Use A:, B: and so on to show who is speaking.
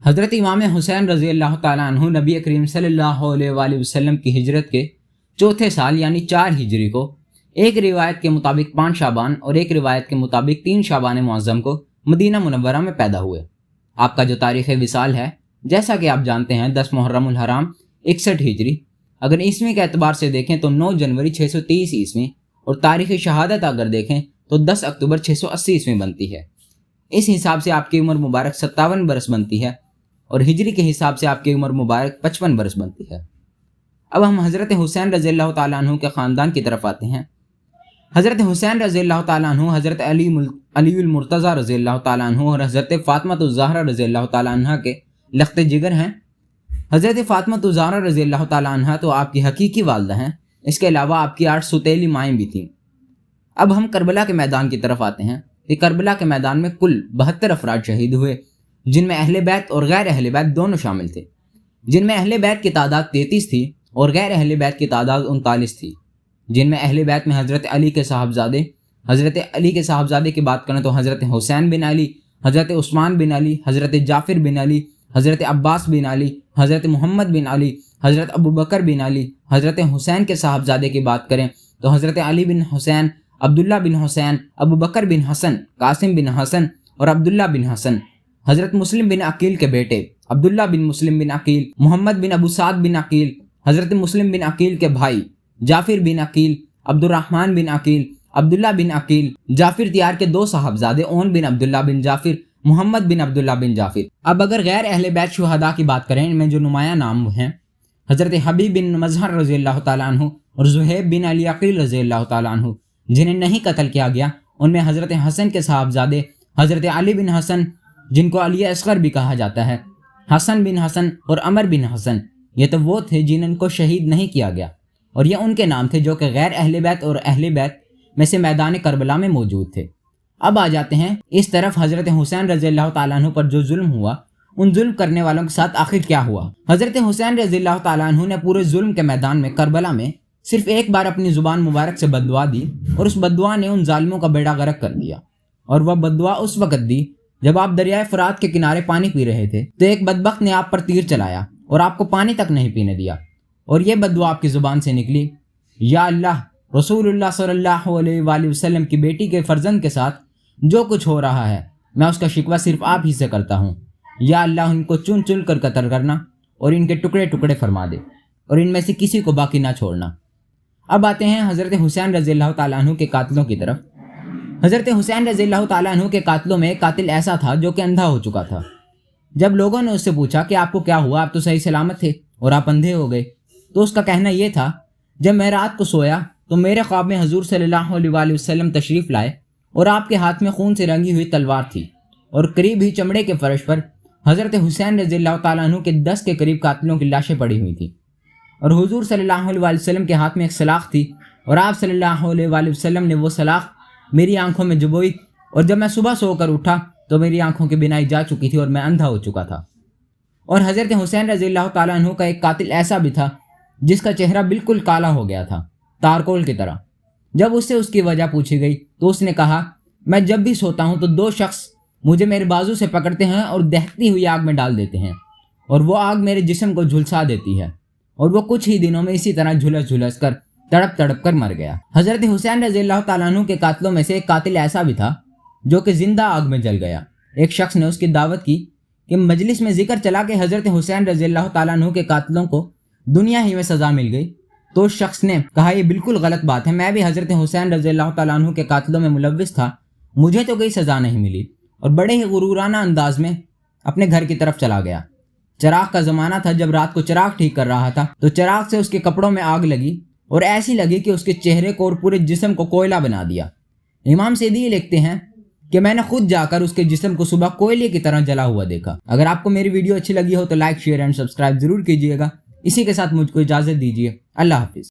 A: حضرت امام حسین رضی اللہ تعالیٰ عنہ نبی کریم صلی اللہ علیہ وآلہ وسلم کی ہجرت کے چوتھے سال یعنی 4 ہجری کو، ایک روایت کے مطابق 5 شعبان اور ایک روایت کے مطابق 3 شعبان معظم کو مدینہ منورہ میں پیدا ہوئے۔ آپ کا جو تاریخ وصال ہے، جیسا کہ آپ جانتے ہیں، 10 محرم الحرام 61 ہجری، اگر عیسوی کے اعتبار سے دیکھیں تو 9 جنوری 630 عیسوی، اور تاریخ شہادت اگر دیکھیں تو 10 اکتوبر 680 عیسوی بنتی ہے۔ اس حساب سے آپ کی عمر مبارک 57 برس بنتی ہے، اور ہجری کے حساب سے آپ کی عمر مبارک 55 برس بنتی ہے۔ اب ہم حضرت حسین رضی اللہ تعالیٰ عنہ کے خاندان کی طرف آتے ہیں۔ حضرت حسین رضی اللہ تعالیٰ عنہ حضرت علی المرتضیٰ رضی اللہ تعالیٰ عنہ اور حضرت فاطمہ الزہرا رضی اللہ تعالیٰ عنہ کے لخت جگر ہیں۔ حضرت فاطمہ الزہرا رضی اللہ تعالیٰ عنہ تو آپ کی حقیقی والدہ ہیں، اس کے علاوہ آپ کی 8 ستیلی مائیں بھی تھیں۔ اب ہم کربلا کے میدان کی طرف آتے ہیں کہ کربلا کے میدان میں کل 72 افراد شہید ہوئے، جن میں اہل بیت اور غیر اہل بیت دونوں شامل تھے، جن میں اہل بیت کی تعداد 33 تھی اور غیر اہل بیت کی تعداد 39 تھی۔ جن میں اہل بیت میں حضرت علی کے صاحبزادے کی بات کریں تو حضرت حسین بن علی، حضرت عثمان بن علی، حضرت جعفر بن علی، حضرت عباس بن علی، حضرت محمد بن علی، حضرت ابوبکر بن علی۔ حضرت حسین کے صاحبزادے کی بات کریں تو حضرت علی بن حسین، عبداللہ بن حسین، ابوبکر بن حسن، قاسم بن حسن اور عبداللہ بن حسن۔ حضرت مسلم بن عقیل کے بیٹے عبداللہ بن مسلم بن عقیل، محمد بن ابو سعد بن عقیل، حضرت مسلم بن عقیل کے بھائی جعفر بن عقیل، عبد الرحمن بن عقیل، عبداللہ بن عقیل، جعفر تیار کے 2 صاحبزادے اون بن عبداللہ بن جعفر، محمد بن عبداللہ بن جعفر۔ اب اگر غیر اہل بیت شہداء کی بات کریں، ان میں جو نمایاں نام ہیں حضرت حبیب بن مظہر رضی اللہ تعالیٰ عنہ اور زہیب بن علی عقیل رضی اللہ تعالیٰ عنہ، جنہیں نہیں قتل کیا گیا، ان میں حضرت حسن کے صاحبزادے حضرت علی بن حسن، جن کو علی اصغر بھی کہا جاتا ہے، حسن بن حسن اور عمر بن حسن، یہ تو وہ تھے جن کو شہید نہیں کیا گیا، اور یہ ان کے نام تھے جو کہ غیر اہل بیت اور اہل بیت میں سے میدان کربلا میں موجود تھے۔ اب آ جاتے ہیں اس طرف حضرت حسین رضی اللہ تعالیٰ عنہ پر جو ظلم ہوا، ان ظلم کرنے والوں کے ساتھ آخر کیا ہوا۔ حضرت حسین رضی اللہ تعالیٰ عنہ نے پورے ظلم کے میدان میں کربلا میں صرف ایک بار اپنی زبان مبارک سے بددعا دی، اور اس بددعا نے ان ظالموں کا بیڑا غرق کر دیا۔ اور وہ بددعا اس وقت دی جب آپ دریائے فرات کے کنارے پانی پی رہے تھے، تو ایک بدبخت نے آپ پر تیر چلایا اور آپ کو پانی تک نہیں پینے دیا، اور یہ بددعا آپ کی زبان سے نکلی، یا اللہ، رسول اللہ صلی اللہ علیہ وآلہ وسلم کی بیٹی کے فرزند کے ساتھ جو کچھ ہو رہا ہے، میں اس کا شکوہ صرف آپ ہی سے کرتا ہوں۔ یا اللہ، ان کو چن چن کر قتل کرنا اور ان کے ٹکڑے ٹکڑے فرما دے، اور ان میں سے کسی کو باقی نہ چھوڑنا۔ اب آتے ہیں حضرت حسین رضی اللہ تعالیٰ عنہ کے قاتلوں کی طرف۔ حضرت حسین رضی اللہ تعالیٰ عنہ کے قاتلوں میں ایک قاتل ایسا تھا جو کہ اندھا ہو چکا تھا۔ جب لوگوں نے اس سے پوچھا کہ آپ کو کیا ہوا، آپ تو صحیح سلامت تھے اور آپ اندھے ہو گئے، تو اس کا کہنا یہ تھا، جب میں رات کو سویا تو میرے خواب میں حضور صلی اللہ علیہ وآلہ وسلم تشریف لائے، اور آپ کے ہاتھ میں خون سے رنگی ہوئی تلوار تھی، اور قریب ہی چمڑے کے فرش پر حضرت حسین رضی اللہ تعالیٰ عنہ کے 10 کے قریب قاتلوں کی لاشیں پڑی ہوئی تھیں، اور حضور صلی اللہ علیہ وآلہ وسلم کے ہاتھ میں ایک سلاخ تھی، اور آپ صلی اللہ علیہ وآلہ وسلم نے وہ سلاخ میری آنکھوں میں جبوئی، اور جب میں صبح سو کر اٹھا تو میری آنکھوں کی بینائی جا چکی تھی اور میں اندھا ہو چکا تھا۔ اور حضرت حسین رضی اللہ تعالیٰ عنہ کا ایک قاتل ایسا بھی تھا جس کا چہرہ بالکل کالا ہو گیا تھا، تارکول کی طرح۔ جب اس سے اس کی وجہ پوچھی گئی تو اس نے کہا، میں جب بھی سوتا ہوں تو 2 شخص مجھے میرے بازو سے پکڑتے ہیں اور دہتی ہوئی آگ میں ڈال دیتے ہیں، اور وہ آگ میرے جسم کو جھلسا دیتی ہے، اور وہ کچھ ہی دنوں میں اسی طرح جھلس کر تڑپ تڑپ کر مر گیا۔ حضرت حسین رضی اللہ تعالیٰ عنہ کے قاتلوں میں سے ایک قاتل ایسا بھی تھا جو کہ زندہ آگ میں جل گیا۔ ایک شخص نے اس کی دعوت کی کہ مجلس میں ذکر چلا کہ حضرت حسین رضی اللہ تعالیٰ عنہ کے قاتلوں کو دنیا ہی میں سزا مل گئی، تو اس شخص نے کہا، یہ بالکل غلط بات ہے، میں بھی حضرت حسین رضی اللہ تعالیٰ عنہ کے قاتلوں میں ملوث تھا، مجھے تو کوئی سزا نہیں ملی، اور بڑے ہی غرورانہ انداز میں اپنے گھر کی طرف چلا گیا۔ چراغ کا زمانہ تھا، جب رات کو چراغ ٹھیک کر رہا تھا تو چراغ سے اس کے کپڑوں میں آگ لگی، اور ایسی لگی کہ اس کے چہرے کو اور پورے جسم کو کوئلہ بنا دیا۔ امام سیدی لکھتے ہیں کہ میں نے خود جا کر اس کے جسم کو صبح کوئلے کی طرح جلا ہوا دیکھا۔ اگر آپ کو میری ویڈیو اچھی لگی ہو تو لائک، شیئر اینڈ سبسکرائب ضرور کیجیے گا۔ اسی کے ساتھ مجھ کو اجازت دیجیے، اللہ حافظ۔